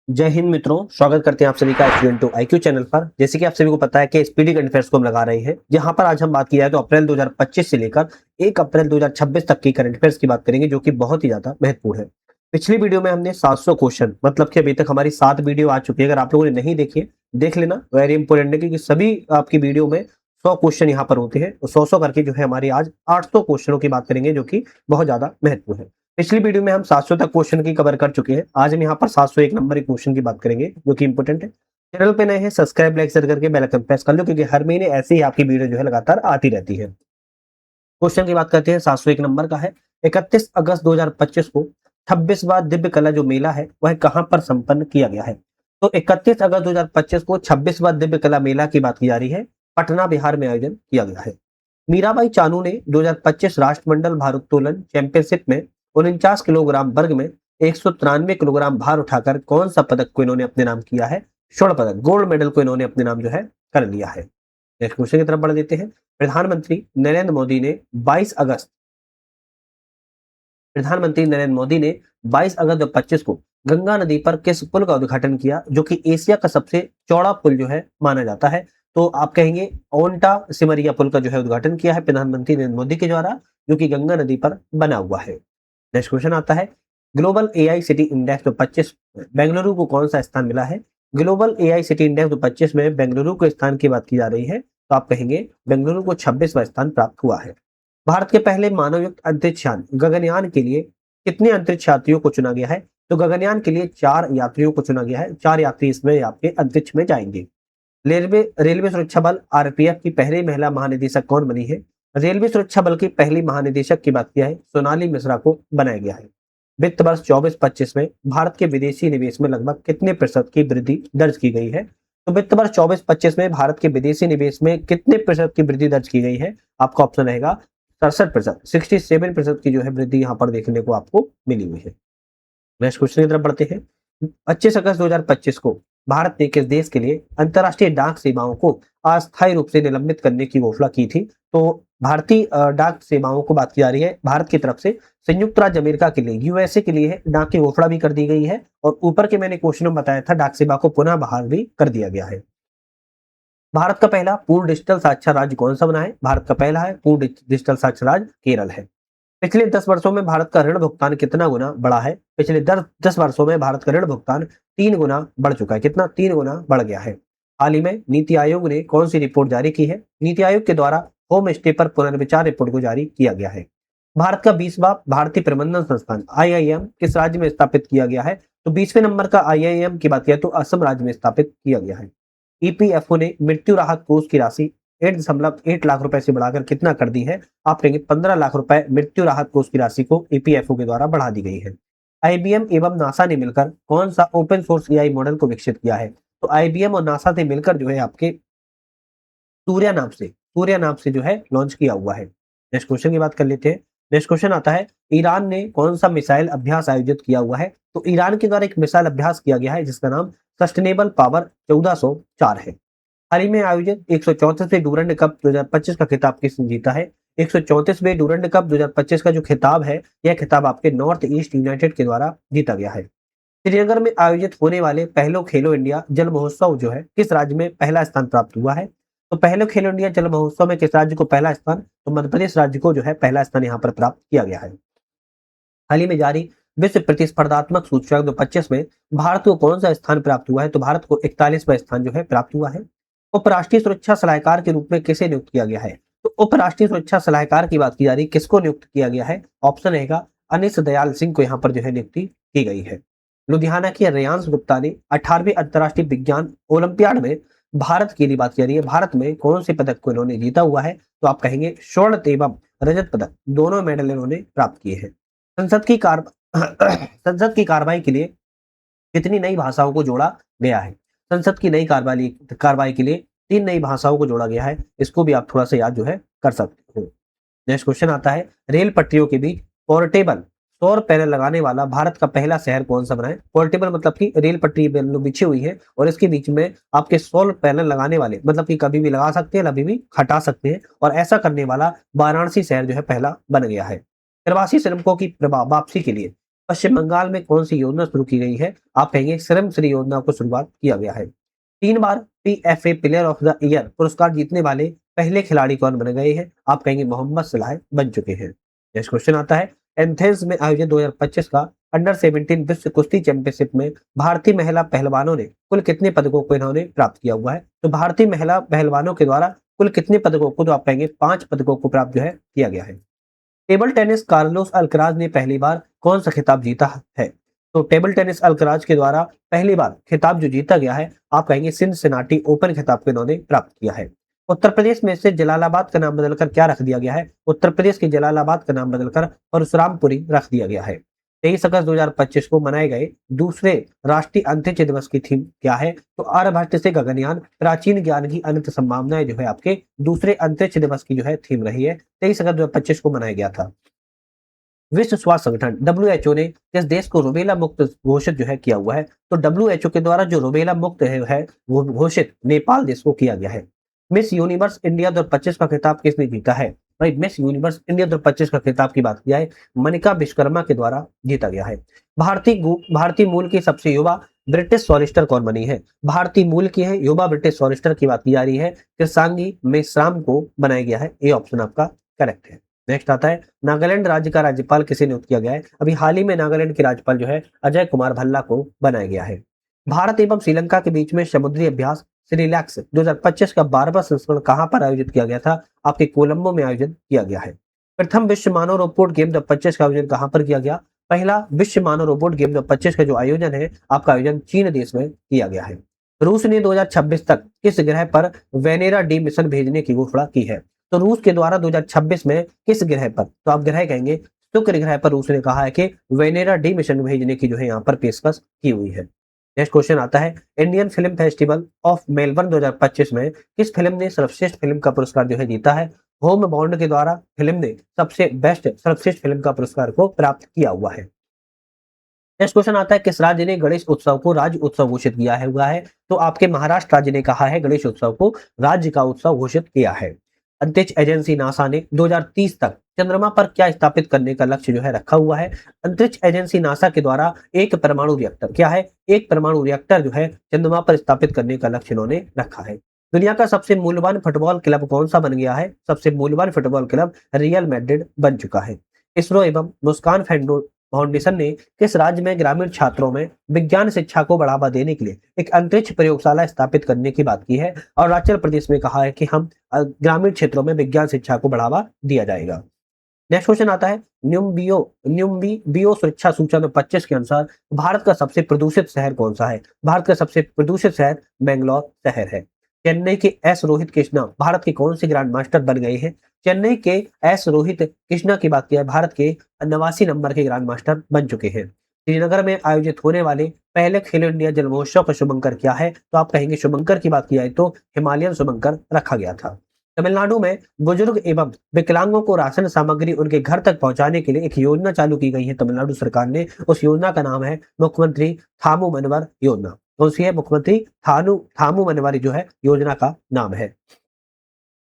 जय हिंद मित्रों, स्वागत करते हैं आप सभी का स्टूडेंट टू आईक्यू चैनल पर। जैसे कि आप सभी को पता है कि स्पीडी करंट अफेयर्स को हम लगा रहे हैं, जहां पर आज हम बात किया है तो अप्रैल 2025 से लेकर 1 अप्रैल 2026 तक की करंट अफेयर्स की बात करेंगे, जो कि बहुत ही ज्यादा महत्वपूर्ण है। पिछली वीडियो में हमने 700 क्वेश्चन, मतलब कि अभी तक हमारी 7 वीडियो आ चुकी है। अगर आप लोगों ने नहीं देखी है, देख लेना, वेरी इंपॉर्टेंट है, क्योंकि सभी आपकी वीडियो में 100 क्वेश्चन यहाँ पर होते हैं। तो 100 करके जो है हमारी आज 800 क्वेश्चनों की बात करेंगे, जो कि बहुत ज्यादा महत्वपूर्ण है। पिछली वीडियो में हम 700 तक क्वेश्चन की कवर कर चुके हैं। आज हम यहाँ पर 701 नंबर के क्वेश्चन की बात करेंगे, जो कि इंपॉर्टेंट है। चैनल पे नए हैं, सब्सक्राइब लाइक शेयर करके बेल आइकन प्रेस कर लो, क्योंकि हर महीने ऐसे ही आपकी वीडियो जो है लगातार आती रहती है। क्वेश्चन की बात करते हैं, 701 नंबर का है। 31 अगस्त 2025 को 26वां दिव्य कला जो मेला है वह कहां पर संपन्न किया गया है? तो 31 अगस्त 2025 को 26वां दिव्य कला मेला की बात की जा रही है, पटना बिहार में आयोजन किया गया है। मीराबाई चानू ने 2025 राष्ट्रमंडल भारोत्तोलन चैंपियनशिप में 49 किलोग्राम वर्ग में 193 किलोग्राम भार उठाकर कौन सा पदक को इन्होंने अपने नाम किया है? स्वर्ण पदक, गोल्ड मेडल को इन्होंने अपने नाम जो है कर लिया है। नेक्स्ट क्वेश्चन की तरफ बढ़ देते हैं। प्रधानमंत्री नरेंद्र मोदी ने 22 अगस्त प्रधानमंत्री नरेंद्र मोदी ने 22 अगस्त 2025 को गंगा नदी पर किस पुल का उद्घाटन किया, जो कि एशिया का सबसे चौड़ा पुल जो है माना जाता है? तो आप कहेंगे ओंटा सिमरिया पुल का जो है उद्घाटन किया है प्रधानमंत्री नरेंद्र मोदी के द्वारा, जो कि गंगा नदी पर बना हुआ है। नेक्स्ट क्वेश्चन आता है, global AI city index 2025 Bengaluru को कौन सा स्थान मिला है? ग्लोबल एआई सिटी इंडेक्स 2025 में बेंगलुरु के स्थान की बात की जा रही है, तो आप कहेंगे बेंगलुरु को 26वां स्थान प्राप्त हुआ है। भारत के पहले मानवयुक्त अंतरिक्ष यान गगनयान के लिए कितने अंतरिक्ष यात्रियों को चुना गया है? तो गगनयान के लिए 4 यात्रियों को चुना गया है। 4 यात्री इसमें आपके अंतरिक्ष में जाएंगे। रेलवे रेलवे सुरक्षा बल आरपीएफ की पहली महिला महानिदेशक कौन बनी है? रेलवे सुरक्षा बल की पहली महानिदेशक की बात किया है, सोनाली मिश्रा को बनाया गया है। वित्त वर्ष 24-25 में भारत के विदेशी निवेश में लगभग कितने प्रतिशत की वृद्धि दर्ज की गई है? तो वित्त वर्ष 24-25 में भारत के विदेशी निवेश में कितने प्रतिशत की वृद्धि दर्ज की गई है? आपका ऑप्शन रहेगा 67%, 67% की जो है वृद्धि यहाँ पर देखने को आपको मिली हुई है। नेक्स्ट क्वेश्चन की तरफ बढ़ते हैं। 25 अगस्त 2025 को भारत ने किस देश के लिए अंतर्राष्ट्रीय डाक सेवाओं को अस्थायी रूप से निलंबित करने की घोषणा की थी? तो भारतीय डाक सेवाओं को बात की जा रही है भारत की तरफ से संयुक्त राज्य अमेरिका के लिए, यूएसए के लिए डाक की घोषणा भी कर दी गई है। और ऊपर के मैंने क्वेश्चन में बताया था, डाक सेवा को पुनः बहाल भी कर दिया गया है। भारत का पहला पूर्ण डिजिटल साक्षर राज्य कौन सा बना है? भारत का पहला है पूर्ण डिजिटल साक्षर राज्य केरल है। पिछले 10 वर्षों में भारत का ऋण भुगतान कितना गुना बढ़ा है? पिछले 10 वर्षों में भारत का ऋण भुगतान 3 गुना बढ़ चुका है। कितना? 3 गुना बढ़ गया है। हाल ही में नीति आयोग ने कौन सी रिपोर्ट जारी की है? नीति आयोग के द्वारा होम स्टे पर पुनर्विचार रिपोर्ट को जारी किया गया है। भारत का 20वां भारतीय प्रबंधन संस्थान आईआईएम किस राज्य में स्थापित किया गया है? तो 20वें नंबर का आईआईएम की बात किया तो असम राज्य में स्थापित किया गया है। ईपीएफओ ने मृत्यु राहत कोष की राशि 8.8 लाख रुपए से बढ़ाकर कितना कर दी है? आप कहेंगे 15 लाख रुपए मृत्यु राहत कोष की राशि को ईपीएफओ के द्वारा बढ़ा दी गई है। आईबीएम एवं नासा ने मिलकर कौन सा ओपन सोर्स एआई मॉडल को विकसित किया है? तो आईबीएम और नासा से मिलकर जो है आपके सूर्या नाम से जो है लॉन्च किया हुआ है। नेक्स्ट क्वेश्चन की बात कर लेते हैं। नेक्स्ट क्वेश्चन आता है, ईरान ने कौन सा मिसाइल अभ्यास आयोजित किया हुआ है? तो ईरान के द्वारा एक मिसाइल अभ्यास किया गया है, जिसका नाम सस्टेनेबल पावर 1404 है। हाल ही में आयोजित 134वें डूरंड कप 2025 का खिताब किसने जीता है? 134वें डूरंड कप 2025 का जो खिताब है, यह खिताब आपके नॉर्थ ईस्ट यूनाइटेड के द्वारा जीता गया है। श्रीनगर में आयोजित होने वाले पहलो खेलो इंडिया जल महोत्सव जो है किस राज्य में पहला स्थान प्राप्त हुआ है? तो पहले खेलो इंडिया जल महोत्सव में किस राज्य को पहला स्थान? तो मध्य प्रदेश राज्य को जो है पहला स्थान यहाँ पर प्राप्त किया गया है। हाल ही में जारी विश्व प्रतिस्पर्धात्मक सूचकांक 2025 में भारत को कौन सा स्थान प्राप्त हुआ है? तो भारत को 41वां स्थान जो है प्राप्त हुआ है। उपराष्ट्रीय सुरक्षा सलाहकार के रूप में किसे नियुक्त किया गया है? तो उपराष्ट्रीय सुरक्षा सलाहकार की बात की जा रही है, किसको नियुक्त किया गया है? ऑप्शन रहेगा अनिश दयाल सिंह को यहाँ पर जो है नियुक्ति की गई है। लुधियाना की रेयांश गुप्ता ने 18वें अंतर्राष्ट्रीय विज्ञान ओलंपियाड में भारत की यदि बात की जा रही है, भारत में कौन से पदक को इन्होंने जीता हुआ है? तो आप कहेंगे स्वर्ण एवं रजत पदक, दोनों मेडल इन्होंने प्राप्त किए हैं। संसद की कार संसद की कार्रवाई के लिए कितनी नई भाषाओं को जोड़ा गया है? संसद की नई कार्रवाई के लिए 3 नई भाषाओं को जोड़ा गया है। इसको भी आप थोड़ा सा याद जो है कर सकते हो। नेक्स्ट क्वेश्चन आता है, रेल पटरियों के बीच पोर्टेबल सौर पैनल लगाने वाला भारत का पहला शहर कौन सा बना है? पोर्टेबल मतलब कि रेल पटरी बिछी हुई है और इसके बीच में आपके सौर पैनल लगाने वाले, मतलब कि कभी भी लगा सकते हैं, कभी भी हटा सकते हैं, और ऐसा करने वाला वाराणसी शहर जो है पहला बन गया है। प्रवासी श्रमिकों की वापसी के लिए पश्चिम बंगाल में कौन सी योजना शुरू की गई है? आप कहेंगे श्रम श्री योजना को शुरुआत किया गया है। 3 बार PFA player of the year पुरस्कार जीतने वाले पहले खिलाड़ी कौन बन गए हैं? आप कहेंगे मोहम्मद सलाह बन चुके हैं। नेक्स्ट क्वेश्चन आता है, एथेंस में आयोजित 2025 का अंडर 17 विश्व कुश्ती चैंपियनशिप में भारतीय महिला पहलवानों ने कुल कितने पदकों को इन्होंने प्राप्त किया हुआ है? तो भारतीय महिला पहलवानों के द्वारा कुल कितने पदकों को, तो आप कहेंगे 5 पदकों को प्राप्त जो है किया गया है। टेबल टेनिस कार्लोस अल्कराज ने पहली बार कौन सा खिताब जीता है? तो टेबल टेनिस अल्कराज के द्वारा पहली बार खिताब जो जीता गया है, आप कहेंगे सिनसिनाटी ओपन खिताब को इन्होंने प्राप्त किया है। उत्तर प्रदेश में से जलालाबाद का नाम बदलकर क्या रख दिया गया है? उत्तर प्रदेश के जलालाबाद का नाम बदलकर परशुरामपुरी रख दिया गया है। 23 अगस्त 2025 को मनाए गए दूसरे राष्ट्रीय अंतरिक्ष दिवस की थीम क्या है? तो आर्यभट्ट से गगनयान, प्राचीन ज्ञान की अनंत संभावनाएं जो है आपके दूसरे अंतरिक्ष दिवस की जो है थीम रही है। 23 अगस्त 2025 को मनाया गया था। विश्व स्वास्थ्य संगठन डब्ल्यूएचओ ने किस देश को रूबेला मुक्त घोषित जो है किया हुआ है? तो डब्ल्यूएचओ के द्वारा जो रूबेला मुक्त है वो घोषित नेपाल देश को किया गया है। मिस यूनिवर्स इंडिया 2025 का खिताब किसने जीता है? भाई मिस यूनिवर्स इंडिया 2025 का खिताब की बात किया है, मनिका विश्वकर्मा के द्वारा जीता गया है। भारतीय मूल की सबसे युवा ब्रिटिश सॉलिस्टर कौन बनी है? भारतीय मूल की है युवा ब्रिटिश सॉलिस्टर की बात की जा रही है, कृषांगी मेश्राम को बनाया गया है। ये ऑप्शन आपका करेक्ट है। नेक्स्ट आता है, नागालैंड राज्य का राज्यपाल किसे नियुक्त किया गया है? अभी हाल ही में नागालैंड के राज्यपाल जो है अजय कुमार भल्ला को बनाया गया है। भारत एवं श्रीलंका के बीच में समुद्री अभ्यास श्रीलैक्स 2025 का 12वां संस्करण कहां पर आयोजित किया गया था? आपके कोलंबो में आयोजित किया गया है। प्रथम विश्व मानव रोबोट गेम 2025 का आयोजन कहां पर किया गया? पहला विश्व मानव रोबोट गेम 2025 का जो आयोजन है, आपका आयोजन चीन देश में किया गया है। रूस ने 2026 तक किस ग्रह पर वेनेरा डी मिशन भेजने की घोषणा की है? तो रूस के द्वारा 2026 में किस ग्रह पर, तो आप ग्रह कहेंगे शुक्र ग्रह पर रूस ने कहा है कि वेनेरा डी मिशन भेजने की जो है यहाँ पर पेशकश की हुई है। नेक्स्ट क्वेश्चन आता है, Indian film festival of Melbourne 2025 में किस फिल्म ने सर्वश्रेष्ठ फिल्म का पुरस्कार जो है जीता है? होम बाउंड के द्वारा फिल्म ने सबसे बेस्ट सर्वश्रेष्ठ फिल्म का पुरस्कार को प्राप्त किया हुआ है। नेक्स्ट क्वेश्चन आता है, किस राज्य ने गणेश उत्सव को राज्य उत्सव घोषित किया है हुआ है? तो आपके महाराष्ट्र राज्य ने कहा है गणेश उत्सव को राज्य का उत्सव घोषित किया है। अंतरिक्ष एजेंसी नासा ने 2030 तक चंद्रमा पर क्या स्थापित करने का लक्ष्य जो है रखा हुआ है? अंतरिक्ष एजेंसी नासा के द्वारा एक परमाणु रिएक्टर, क्या है? एक परमाणु रिएक्टर जो है चंद्रमा पर स्थापित करने का लक्ष्य इन्होंने रखा है। दुनिया का सबसे मूल्यवान फुटबॉल क्लब कौन सा बन गया है? सबसे मूल्यवान फुटबॉल क्लब रियल मैड्रिड बन चुका है। इसरो एवं मुस्कान फाउंडेशन ने किस राज्य में ग्रामीण छात्रों में विज्ञान शिक्षा को बढ़ावा देने के लिए एक अंतरिक्ष प्रयोगशाला स्थापित करने की बात की है? और अरुणाचल प्रदेश में कहा है कि हम ग्रामीण क्षेत्रों में विज्ञान शिक्षा को बढ़ावा दिया जाएगा। नेक्स्ट क्वेश्चन आता है, न्यूम्बियो सुरक्षा सूचना 2025 के अनुसार भारत का सबसे प्रदूषित शहर कौन सा है? भारत का सबसे प्रदूषित शहर बेंगलोर शहर है। चेन्नई के एस रोहित कृष्णा भारत के कौन से ग्रैंड मास्टर बन गए हैं? चेन्नई के एस रोहित कृष्णा की बात किया है, भारत के 89 नंबर के ग्रैंड मास्टर बन चुके हैं। श्रीनगर में आयोजित होने वाले पहले खेलो इंडिया जल महोत्सव का शुभंकर क्या है? तो आप कहेंगे शुभंकर की बात की जाए तो हिमालयन शुभंकर रखा गया था। तमिलनाडु में बुजुर्ग एवं विकलांगों को राशन सामग्री उनके घर तक पहुंचाने के लिए एक योजना चालू की गई है तमिलनाडु सरकार ने। उस योजना का नाम है मुख्यमंत्री थामू मनवर योजना। कौन सी है? मुख्यमंत्री थामू मनवर जो है योजना का नाम है।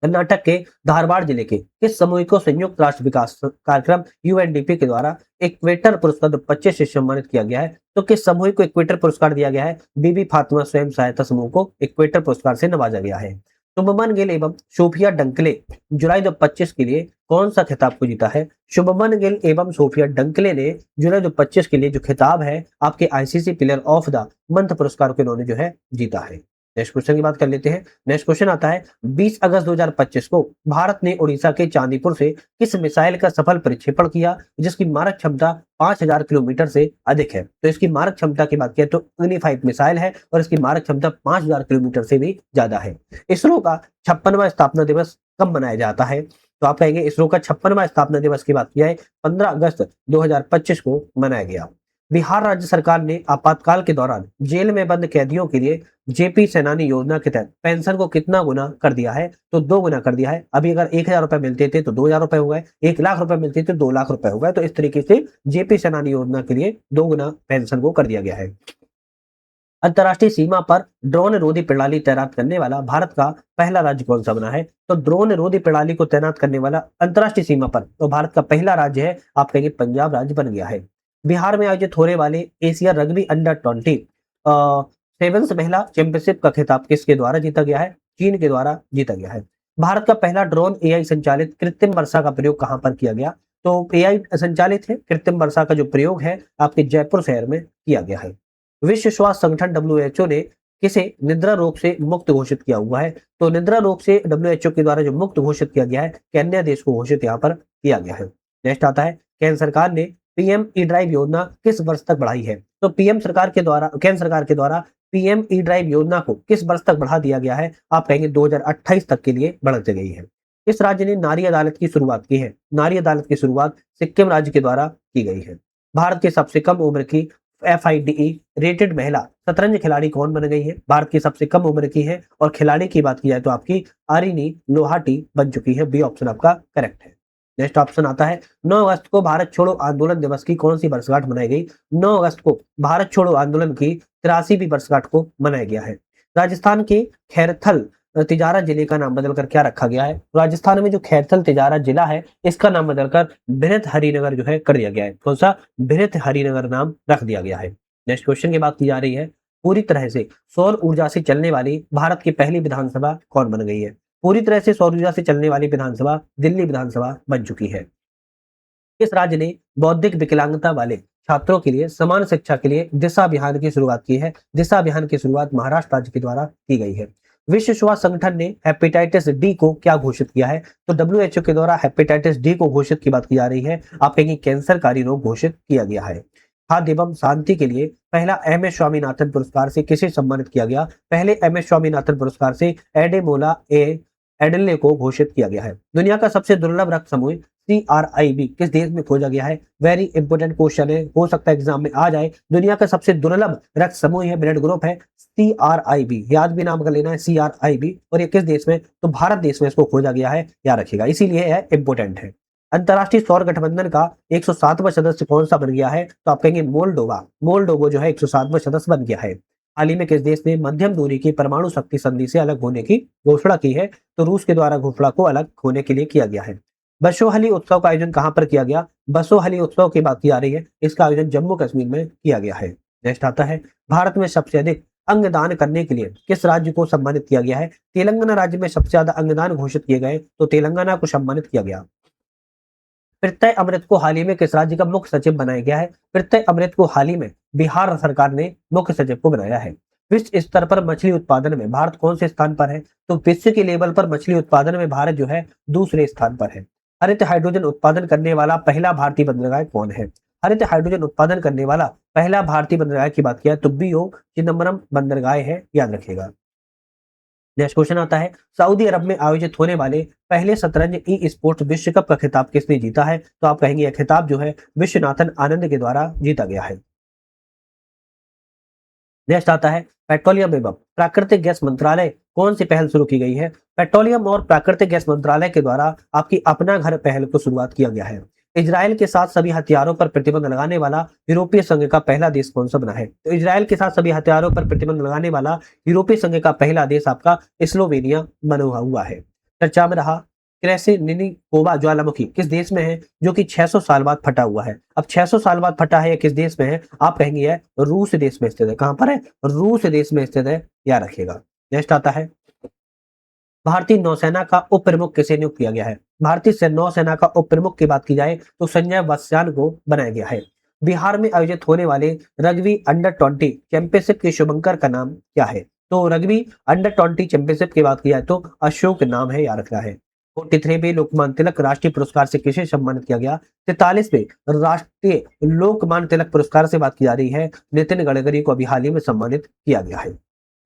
कर्नाटक के धारवाड़ जिले के किस समूह को संयुक्त राष्ट्र विकास कार्यक्रम यूएनडीपी के द्वारा इक्वेटर पुरस्कार 2025 से सम्मानित किया गया है? तो किस समूह को इक्वेटर पुरस्कार दिया गया है? बीबी फातिमा स्वयं सहायता समूह को इक्वेटर पुरस्कार से नवाजा गया है। शुभमन गिल एवं सोफिया डंकले जुलाई 2025 के लिए कौन सा खिताब को जीता है? शुभमन गिल एवं सोफिया डंकले ने जुलाई 2025 के लिए जो खिताब है आपके ICC player of the month पुरस्कार को इन्होंने जो है जीता है। नेक्स्ट क्वेश्चन की बात कर लेते हैं। नेक्स्ट क्वेश्चन आता है, 20 अगस्त 2025 को भारत ने उड़ीसा के चांदीपुर से किस मिसाइल का सफल प्रक्षेपण किया जिसकी मारक क्षमता 5000 किलोमीटर से अधिक है? तो इसकी मारक क्षमता की बात करें तो अग्नि-5 मिसाइल है और इसकी मारक क्षमता 5000 किलोमीटर से भी ज्यादा है। इसरो का 56वां स्थापना दिवस कब मनाया जाता है? तो आप कहेंगे इसरो का 56वां स्थापना दिवस की बात किया है 15 अगस्त 2025 को मनाया गया। बिहार राज्य सरकार ने आपातकाल के दौरान जेल में बंद कैदियों के लिए जेपी सेनानी योजना के तहत पेंशन को कितना गुना कर दिया है? तो 2 गुना कर दिया है। अभी अगर 1000 रुपए मिलते थे तो 2000 रुपए हो गए, 1 लाख रुपए मिलते थे तो 2 लाख रुपए हो गए। तो इस तरीके से जेपी सेनानी योजना के लिए 2 गुना पेंशन को कर दिया गया है। अंतर्राष्ट्रीय सीमा पर ड्रोन रोधी प्रणाली तैनात करने वाला भारत का पहला राज्य कौन सा बना है? तो ड्रोन रोधी प्रणाली को तैनात करने वाला अंतर्राष्ट्रीय सीमा पर तो भारत का पहला राज्य है, आप कहेंगे पंजाब राज्य बन गया है। बिहार में आयोजित होने वाले एशिया रग्बी अंडर 20 सेवेंस महिला चैंपियनशिप का खिताब किसके द्वारा जीता गया है? चीन के द्वारा जीता गया है। भारत का पहला ड्रोन एआई संचालित कृत्रिम वर्षा का प्रयोग कहां पर किया गया? तो एआई संचालित है कृत्रिम वर्षा का जो प्रयोग है आपके जयपुर शहर में किया गया है। विश्व स्वास्थ्य संगठन डब्ल्यूएचओ ने किसे निद्रा रोग से मुक्त घोषित किया हुआ है? तो निद्रा रोग से डब्ल्यूएचओ के द्वारा जो मुक्त घोषित किया गया है, केन्या देश को घोषित यहाँ पर किया गया है। नेक्स्ट आता है, केंद्र सरकार ने पीएम ई ड्राइव योजना किस वर्ष तक बढ़ाई है? तो केंद्र सरकार के द्वारा पीएम ई ड्राइव योजना को किस वर्ष तक बढ़ा दिया गया है? आप कहेंगे 2028 तक के लिए बढ़ गई है। इस राज्य ने नारी अदालत की शुरुआत की है? नारी अदालत की शुरुआत सिक्किम राज्य के द्वारा की गई है। भारत की सबसे कम उम्र की FIDE रेटेड महिला शतरंज खिलाड़ी कौन बन गई है? भारत की सबसे कम उम्र की है और खिलाड़ी की बात की जाए तो आपकी आरिनी लोहाटी बन चुकी है। बी ऑप्शन आपका करेक्ट है। नेक्स्ट ऑप्शन आता है, 9 अगस्त को भारत छोड़ो आंदोलन दिवस की कौन सी वर्षगांठ मनाई गई? 9 अगस्त को भारत छोड़ो आंदोलन की 83वीं वर्षगांठ को मनाया गया है। राजस्थान के खैरथल तिजारा जिले का नाम बदलकर क्या रखा गया है? राजस्थान में जो खैरथल तिजारा जिला है इसका नाम बदलकर बृहत हरिनगर जो है कर दिया गया है। कौन सा? बृहत हरिनगर नाम रख दिया गया है। नेक्स्ट क्वेश्चन की बात की जा रही है, पूरी तरह से सौर ऊर्जा से चलने वाली भारत की पहली विधानसभा कौन बन गई है? पूरी तरह से सौर ऊर्जा से चलने वाली विधानसभा दिल्ली विधानसभा बन चुकी है। किस राज्य ने बौद्धिक विकलांगता वाले छात्रों के लिए समान शिक्षा के लिए दिशा अभियान की शुरुआत की है? दिशा अभियान की शुरुआत महाराष्ट्र राज्य के द्वारा की गई है। विश्व स्वास्थ्य संगठन ने हेपेटाइटिस डी को क्या घोषित किया है? तो डब्ल्यूएचओ के द्वारा हेपेटाइटिस डी को घोषित की बात की जा रही है। आप कहेंगे कैंसरकारी रोग घोषित किया गया है। खाद्य एवं शांति के लिए पहला MS स्वामीनाथन पुरस्कार से किसे सम्मानित किया गया? पहले MS स्वामीनाथन पुरस्कार से एडेमोला एडले को घोषित किया गया है। दुनिया का सबसे दुर्लभ रक्त समूह CRIB किस देश में खोजा गया है? वेरी इंपोर्टेंट क्वेश्चन है, हो सकता है एग्जाम में आ जाए। दुनिया का सबसे दुर्लभ रक्त समूह है, ब्लड ग्रुप है CRIB, याद भी नाम कर लेना है CRIB। और ये किस देश में? तो भारत देश में इसको खोजा गया है, याद रखिएगा, इसीलिए यह इंपोर्टेंट है। अंतरराष्ट्रीय सौर गठबंधन का 107वां सदस्य कौन सा बन गया है? तो आप कहेंगे मोल्डोवा। मोल्डोवो जो है 107वां सदस्य बन गया है। हाल ही में किस देश ने मध्यम दूरी की परमाणु शक्ति संधि से अलग होने की घोषणा की है? तो रूस के द्वारा घोषणा को अलग होने के लिए किया गया है। बसोहली उत्सव का आयोजन कहां पर किया गया? बसोहली उत्सव की बात की जा रही है, इसका आयोजन जम्मू कश्मीर में किया गया है। नेक्स्ट आता है, भारत में सबसे अधिक अंगदान करने के लिए किस राज्य को सम्मानित किया गया है? तेलंगाना राज्य में सबसे ज्यादा अंगदान घोषित किए गए, तो तेलंगाना को सम्मानित किया गया। प्रत्यय अमृत को हाल ही में किस राज्य का मुख्य सचिव बनाया गया है? प्रत्यय अमृत को हाल ही में बिहार सरकार ने मुख्य सचिव को बनाया है। विश्व स्तर पर मछली उत्पादन में भारत कौन से स्थान पर है? तो विश्व के लेवल पर मछली उत्पादन में भारत जो है दूसरे स्थान पर है। हरित हाइड्रोजन उत्पादन करने वाला पहला भारतीय बंदरगाह कौन है? हरित हाइड्रोजन उत्पादन करने वाला पहला भारतीय बंदरगाह की बात किया तो BO चिदम्बरम बंदरगाह है, याद रखिएगा। नेक्स्ट क्वेश्चन आता है, सऊदी अरब में आयोजित होने वाले पहले शतरंज ई स्पोर्ट्स विश्व कप का खिताब किसने जीता है? तो आप कहेंगे यह खिताब जो है विश्वनाथन आनंद के द्वारा जीता गया है। नेक्स्ट आता है, पेट्रोलियम एवं प्राकृतिक गैस मंत्रालय कौन सी पहल शुरू की गई है? पेट्रोलियम और प्राकृतिक गैस मंत्रालय के द्वारा आपकी अपना घर पहल को शुरुआत किया गया है। इजराइल के साथ सभी हथियारों पर प्रतिबंध लगाने वाला यूरोपीय संघ का पहला देश कौन सा बना है? तो इजराइल के साथ सभी हथियारों पर प्रतिबंध लगाने वाला यूरोपीय संघ का पहला देश आपका स्लोवेनिया बना हुआ है। चर्चा में रहा, क्रेसिनिकोवा ज्वालामुखी किस देश में है जो कि 600 साल बाद फटा हुआ है? अब 600 साल बाद फटा है, किस देश में है? आप कहेंगे यह रूस देश में स्थित है। कहां पर है? रूस देश में स्थित है, याद रखिएगा। नेक्स्ट आता है, भारतीय नौसेना का उप प्रमुख किसे नियुक्त किया गया है? भारतीय नौसेना का उप प्रमुख की बात की जाए तो संजय वत्स्यान को बनाया गया है। बिहार में आयोजित होने वाले रग्बी अंडर 20 चैंपियनशिप के शुभंकर का नाम क्या है? तो रग्बी अंडर 20 चैंपियनशिप की बात की जाए तो अशोक नाम है, याद रखना है। 43वें लोकमान्य तिलक राष्ट्रीय पुरस्कार से किसे सम्मानित किया गया? 43वें राष्ट्रीय लोकमान्य तिलक पुरस्कार से बात की जा रही है, नितिन गडकरी को अभी हाल ही में सम्मानित किया गया है।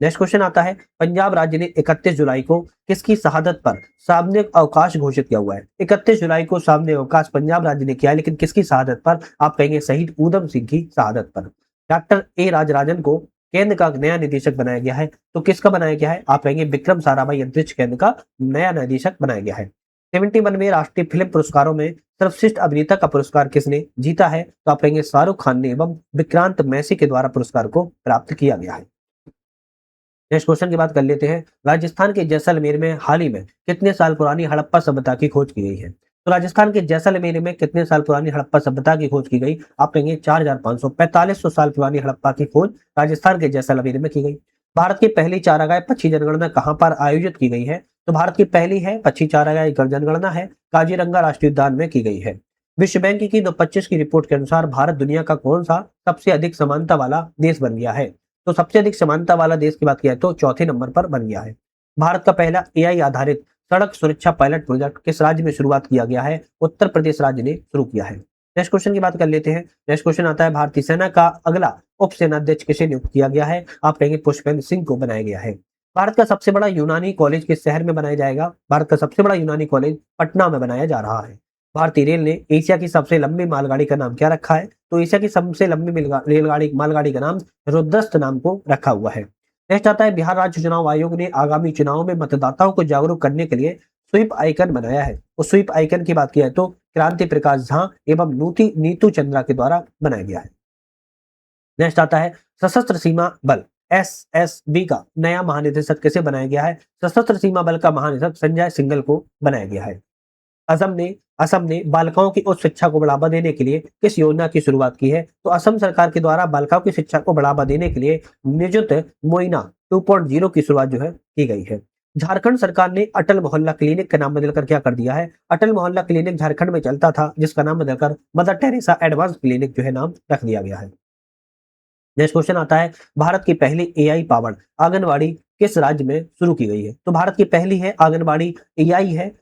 नेक्स्ट क्वेश्चन आता है, पंजाब राज्य ने 31 जुलाई को किसकी शहादत पर सार्वजनिक अवकाश घोषित किया हुआ है? 31 जुलाई को सार्वजनिक अवकाश पंजाब राज्य ने किया है, लेकिन किसकी शहादत पर? आप कहेंगे शहीद ऊधम सिंह की शहादत पर। डॉक्टर A राजराजन को केंद्र का नया निदेशक बनाया गया है, तो किसका बनाया गया है? आप कहेंगे विक्रम साराभाई अंतरिक्ष केंद्र का नया निदेशक बनाया गया है। 71वें राष्ट्रीय फिल्म पुरस्कारों में सर्वश्रेष्ठ अभिनेता का पुरस्कार किसने जीता है? तो आप कहेंगे शाहरुख खान ने एवं विक्रांत मैसी के द्वारा पुरस्कार को प्राप्त किया गया है। नेक्स्ट क्वेश्चन की बात कर लेते हैं, राजस्थान के जैसलमेर में हाल ही में कितने साल पुरानी हड़प्पा सभ्यता की खोज की गई है? तो राजस्थान के जैसलमेर में कितने साल पुरानी हड़प्पा सभ्यता की खोज की गई? आप कहेंगे 4500 साल पुरानी हड़प्पा की खोज राजस्थान के जैसलमेर में की गई। भारत की पहली चारागाह पक्षी जनगणना कहां पर आयोजित की गई है? तो भारत की पहली है पक्षी चारागाह जनगणना है काजीरंगा राष्ट्रीय उद्यान में की गई है। विश्व बैंक की 2025 की रिपोर्ट के अनुसार भारत दुनिया का कौन सा सबसे अधिक समानता वाला देश बन गया है? तो सबसे अधिक समानता वाला देश की बात किया तो चौथे नंबर पर बन गया है। भारत का पहला एआई आधारित सड़क सुरक्षा पायलट प्रोजेक्ट किस राज्य में शुरुआत किया गया है? उत्तर प्रदेश राज्य ने शुरू किया है। नेक्स्ट क्वेश्चन की बात कर लेते हैं। नेक्स्ट क्वेश्चन आता है, भारतीय सेना का अगला उप सेनाध्यक्ष किसे नियुक्त किया गया है? आप कहेंगे पुष्पेंद्र सिंह को बनाया गया है। भारत का सबसे बड़ा यूनानी कॉलेज किस शहर में बनाया जाएगा? भारत का सबसे बड़ा यूनानी कॉलेज पटना में बनाया जा रहा है। भारतीय रेल ने एशिया की सबसे लंबी मालगाड़ी का नाम क्या रखा है? तो एशिया की सबसे लंबी रेलगाड़ी मालगाड़ी का नाम रुद्रस्त नाम को रखा हुआ है। नेक्स्ट आता है, बिहार राज्य चुनाव आयोग ने आगामी चुनाव में मतदाताओं को जागरूक करने के लिए स्वीप आइकन बनाया है। उस स्वीप आइकन की बात किया तो क्रांति प्रकाश झा एवं नीतू चंद्रा के द्वारा बनाया गया है। नेक्स्ट आता है, सशस्त्र सीमा बल एसएसबी का नया महानिदेशक किसे बनाया गया है? सशस्त्र सीमा बल का महानिदेशक संजय सिंघल को बनाया गया है। असम ने बालिकाओं की उच्च शिक्षा को बढ़ावा देने के लिए किस योजना की शुरुआत की है? तो असम सरकार के द्वारा बालिकाओं की शिक्षा को बढ़ावा देने के लिए निजुत मोइना 2.0 की शुरुआत जो है की गई है। झारखंड सरकार ने अटल मोहल्ला क्लिनिक का नाम बदलकर क्या कर दिया है? अटल मोहल्ला क्लिनिक झारखंड में चलता था, जिसका नाम बदलकर मदर टेरेसा एडवांस क्लिनिक जो है नाम रख दिया गया है। नेक्स्ट क्वेश्चन आता है, भारत की पहली एआई पावर्ड आंगनबाड़ी किस राज्य में शुरू की गई है? तो भारत की पहली है आंगनबाड़ी एआई है,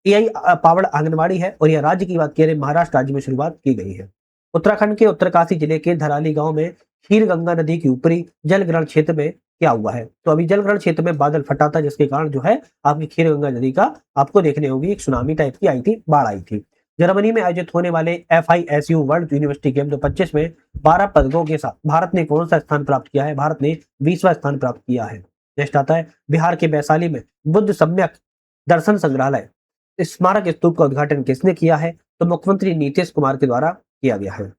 एआई पावर्ड आंगनबाड़ी है और यह राज्य की बात करें महाराष्ट्र राज्य में शुरुआत की गई है। उत्तराखंड के उत्तरकाशी जिले के धराली गांव में खीर गंगा नदी के ऊपरी जलग्रहण क्षेत्र में क्या हुआ है? तो अभी जलग्रहण क्षेत्र में बादल फटा था, जिसके कारण जो है आपकी खीर गंगा नदी का आपको देखने होगी एक सुनामी टाइप की आई थी, बाढ़ आई थी। जर्मनी में आयोजित होने वाले FISU वर्ल्ड यूनिवर्सिटी गेम 2025 में 12 पदकों के साथ भारत ने कौन सा स्थान प्राप्त किया है? भारत ने 20वां स्थान प्राप्त किया है। नेक्स्ट आता है, बिहार के वैशाली में बुद्ध सम्यक दर्शन संग्रहालय स्मारक स्तूप का उद्घाटन किसने किया है? तो मुख्यमंत्री नीतीश कुमार के द्वारा किया गया है।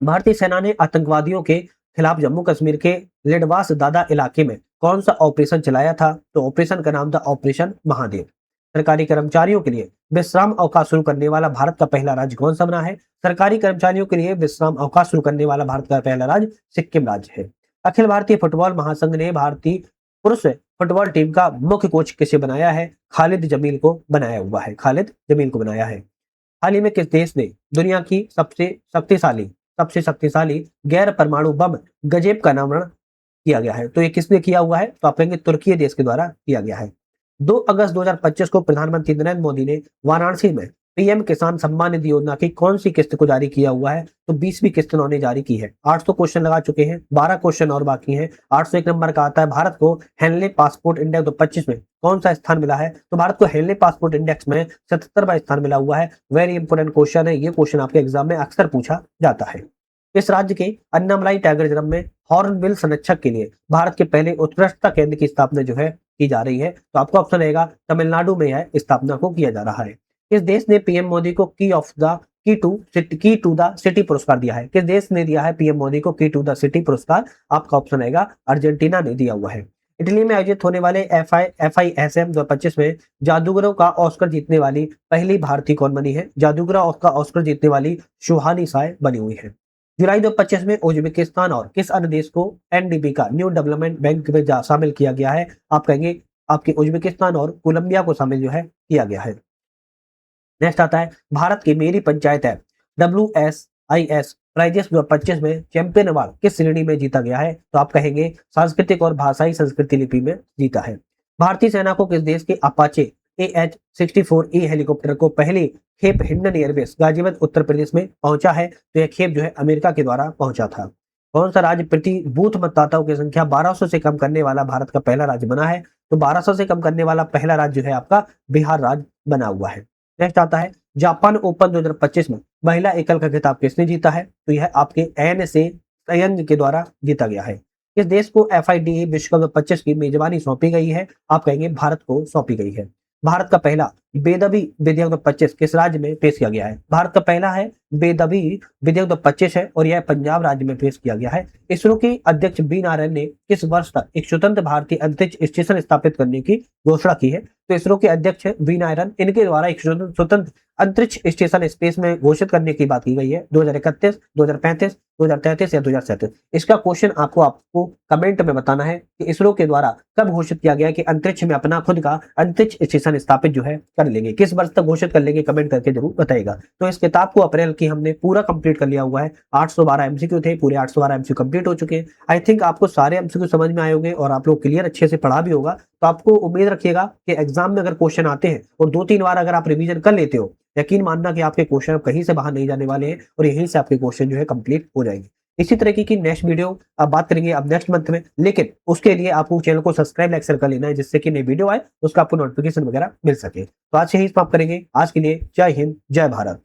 भारतीय सेना ने आतंकवादियों के खिलाफ जम्मू कश्मीर के लेडवास दादा इलाके में कौन सा ऑपरेशन चलाया था? तो ऑपरेशन का नाम था ऑपरेशन महादेव। सरकारी कर्मचारियों के लिए विश्राम अवकाश शुरू करने वाला भारत का पहला राज्य कौन सा बना है? सरकारी कर्मचारियों के लिए विश्राम अवकाश शुरू करने वाला भारत का पहला राज्य सिक्किम राज्य है। अखिल भारतीय फुटबॉल महासंघ ने भारतीय पुरुष फुटबॉल टीम का मुख्य कोच किसे बनाया है? खालिद जमील को बनाया हुआ है, खालिद जमील को बनाया है। हाल ही में किस देश ने दुनिया की सबसे शक्तिशाली गैर परमाणु बम गजेब का अनावरण किया गया है? तो ये किसने किया हुआ है? तो आप कहेंगे तुर्की देश के द्वारा किया गया है। 2 अगस्त 2025 को प्रधानमंत्री नरेंद्र मोदी ने वाराणसी में पीएम किसान सम्मान निधि योजना की कौन सी किस्त को जारी किया हुआ है? तो 20वीं किस्त उन्होंने जारी की है। 800 क्वेश्चन लगा चुके हैं, 12 क्वेश्चन और बाकी हैं। 801 नंबर का आता है, भारत को हेनले पासपोर्ट इंडेक्स 2025 में कौन सा स्थान मिला है? तो भारत को हेनले पासपोर्ट इंडेक्स में 77वां स्थान मिला हुआ है। वेरी इंपोर्टेंट क्वेश्चन है, ये क्वेश्चन आपके एग्जाम में अक्सर पूछा जाता है। इस राज्य के अन्नामलाई टाइगर रिजर्व में हॉर्नबिल संरक्षक के लिए भारत के पहले उत्कृष्टता केंद्र की स्थापना जो है की जा रही है। तो आपका ऑप्शन रहेगा तमिलनाडु में यह स्थापना को किया जा रहा है। किस देश ने पीएम मोदी को की टू द सिटी पुरस्कार दिया है? किस देश ने दिया है पीएम मोदी को की टू द सिटी पुरस्कार? आपका ऑप्शन रहेगा अर्जेंटीना ने दिया हुआ है। इटली में आयोजित होने वाले FISM 2025 में जादूगरों का ऑस्कर जीतने वाली पहली भारतीय कौन बनी है? जादूगरों का ऑस्कर जीतने वाली सुहानी साय बनी हुई है। जुलाई 2025 में उज्बेकिस्तान और किस अन्य देश को NDB का न्यू डेवलपमेंट बैंक में शामिल किया गया है? आप कहेंगे आपके उज्बेकिस्तान और कोलंबिया को शामिल जो है किया गया है। नेक्स्ट आता है, भारत की मेरी पंचायत ऐप WSIS प्राइजेस 2025 में चैंपियन अवार्ड किस श्रेणी में जीता गया है? तो आप कहेंगे सांस्कृतिक और भाषाई संस्कृति लिपि में जीता है। भारतीय सेना को किस देश के अपाचे AH-64E हेलीकॉप्टर को पहली खेप हिंडन एयरबेस गाजीपुर उत्तर प्रदेश में पहुंचा है? तो यह खेप जो है अमेरिका के द्वारा पहुंचा था। कौन सा राज्य प्रति बूथ मतदाताओं की संख्या 1200 से कम करने वाला भारत का पहला राज्य बना है? तो 1200 से कम करने वाला पहला राज्य जो है आपका बिहार राज्य बना हुआ है। नेक्स्ट आता है, जापान ओपन 2025 में महिला एकल का खिताब किसने जीता है? तो यह आपके NSA संयंत्र के द्वारा जीता गया है। इस देश को FIDE विश्व कप 2025 की मेजबानी सौंपी गई है? आप कहेंगे भारत को सौंपी गई है। भारत का पहला बेदबी विधेयक 2025 किस राज्य में पेश किया गया है? भारत का पहला है बेदबी विधेयक 2025 है और यह पंजाब राज्य में पेश किया गया है। इसरो के अध्यक्ष बी नारायण ने किस वर्ष तक एक स्वतंत्र भारतीय अंतरिक्ष स्टेशन स्थापित करने की घोषणा की है? तो इसरो के अध्यक्ष वी नारायण, इनके द्वारा एक स्वतंत्र अंतरिक्ष स्टेशन स्पेस में घोषित करने की बात की गई है 2031, 2035, 2033 या 2037। इसका क्वेश्चन आपको कमेंट में बताना है कि इसरो के द्वारा कब घोषित किया गया कि अंतरिक्ष में अपना खुद का अंतरिक्ष स्टेशन स्थापित जो है कर लेंगे, किस वर्ष तक घोषित कर लेंगे, कमेंट करके जरूर बताइएगा। तो इस किताब को अप्रैल की हमने पूरा कंप्लीट कर लिया हुआ है। 812 एमसीक्यू थे, पूरे 812 एमसीक्यू कंप्लीट हो चुके हैं। आई थिंक आपको सारे एमसीक्यू समझ में आए होंगे और आप लोग क्लियर अच्छे से पढ़ा भी होगा। तो आपको उम्मीद रखिएगा कि एग्जाम में अगर क्वेश्चन आते हैं और 2-3 बार अगर आप रिवीजन कर लेते हो, यकीन मानना कि आपके क्वेश्चन कहीं से बाहर नहीं जाने वाले हैं और यहीं से आपके क्वेश्चन जो है कंप्लीट हो जाएंगे। इसी तरीके की नेक्स्ट वीडियो अब बात करेंगे अब नेक्स्ट मंथ में, लेकिन उसके लिए आपको चैनल को सब्सक्राइब लाइक शेयर कर लेना है जिससे कि नई वीडियो आए उसका आपको नोटिफिकेशन वगैरह मिल सके। तो आज से ही समाप्त करेंगे। आज के लिए जय हिंद, जय भारत।